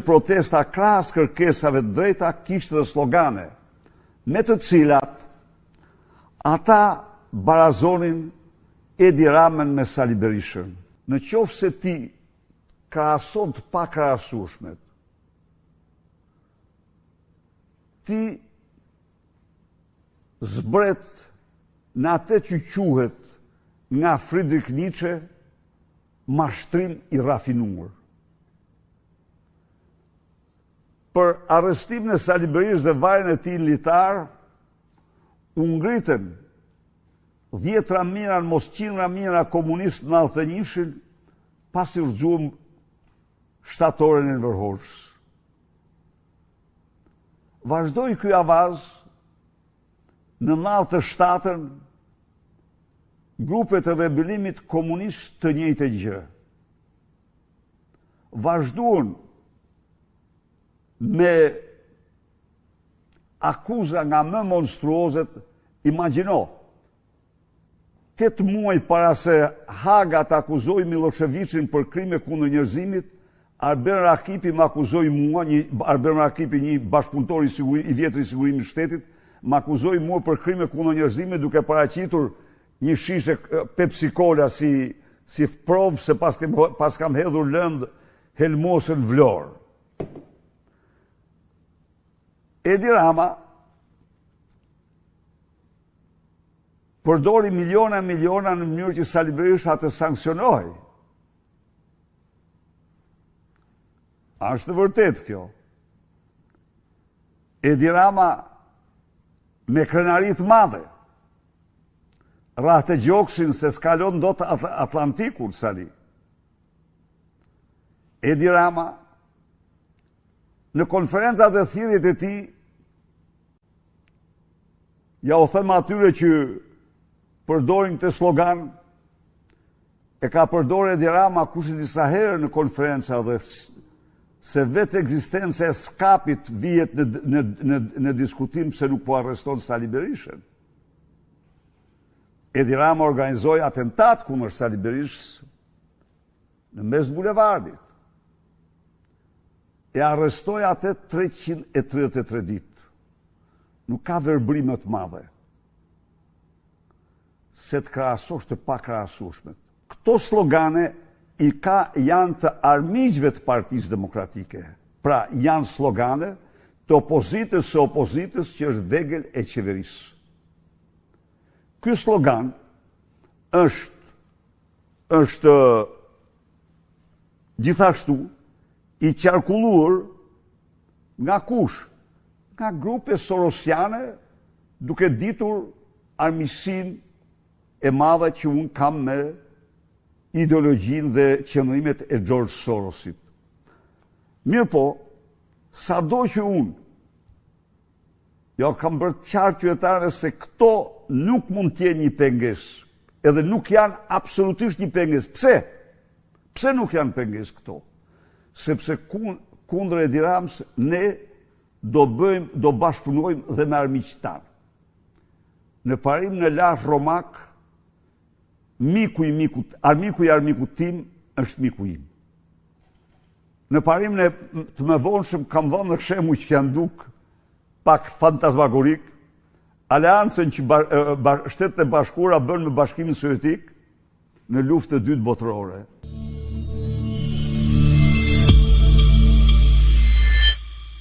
protesta krahas kërkesave të drejta kishte dhe slogane, me të cilat ata barazonin Edi Ramën me Sali Berishën. Në qoftë se ti krahason të pakrahasueshmet, ti zbret në atë që quhet nga Friedrich Nietzsche mashtrim i rafinuar. Për arrestimin e Sali Berishës dhe varjen e tij litar, u ngritën 10 mijëra, mos 100 mijëra komunistë në 91-shin, pasi u rrxuam shtatoren e Enver. Vazhdoi ky avaz në 97-ën, grupet e rebellimit komunist të njëjtë gjë. Vazhduan me akuza nga më monstruozet. Imagjino, 8 muaj para se Haga të akuzoi Miloševićin për krime kundër njerëzimit, Arben Rakipi më akuzoi mua, Arben Rakipi, një bashkëpunëtor i vjetër i sigurimit të shtetit, më akuzoi mua për krime kundër njerëzimit duke paraqitur një shishe Pepsi Cola si provë se pas kam hedhur lënd helmosën Vlorë. Edi Rama përdori miliona në mënyrë që Sali Berisha të sankcionojë. Është vërtet kjo. Edi Rama me krenari të madhe rahte gjoksin se s'kalon dot Atlantikun Sali. Edi Rama në konferencat dhe thirrjet e tij ja u them atyre që përdorin këtë slogan, e ka përdorur Edi Rama kush e disa herë në konferenca dhe se vetë ekzistenca e skapit vihet në diskutim se nuk po arreston Sali Berishën. Edi Rama organizoi atentat kundër Sali Berishës në mes bulevardit. E arrestoi atë 333 ditë. Nuk ka verbrim më të madhe se të krahasosh të pakrahasueshmet. Këto slogane janë të armiqve të Partisë Demokratike. Pra, janë slogane të opozitës së opozitës që është vegël e qeverisë. Ky slogan është gjithashtu i qarkulluar nga kush? Nga grupe sorosiane, duke ditur armiqsinë e madhe që unë kam me ideologjinë dhe qëndrimet e George Sorosit. Mirë po, sado që unë kam bërë qartë qytetarëve se këto nuk mund t'jenë një pengesë, edhe nuk janë absolutisht një pengesë. Pse? Pse nuk janë pengesë këto? Sepse kundër Edi Ramës ne do bashkëpunojmë dhe me armiqtë tanë. Në parim në lash romak, armiku i armikut tim është miku im. Në parim të më vonshëm kam dhënë në shembull që janë duk pak fantasmagorik, aleancën që Shtetet e Bashkuara bën me Bashkimin Sovjetik në luftën e dytë botërore.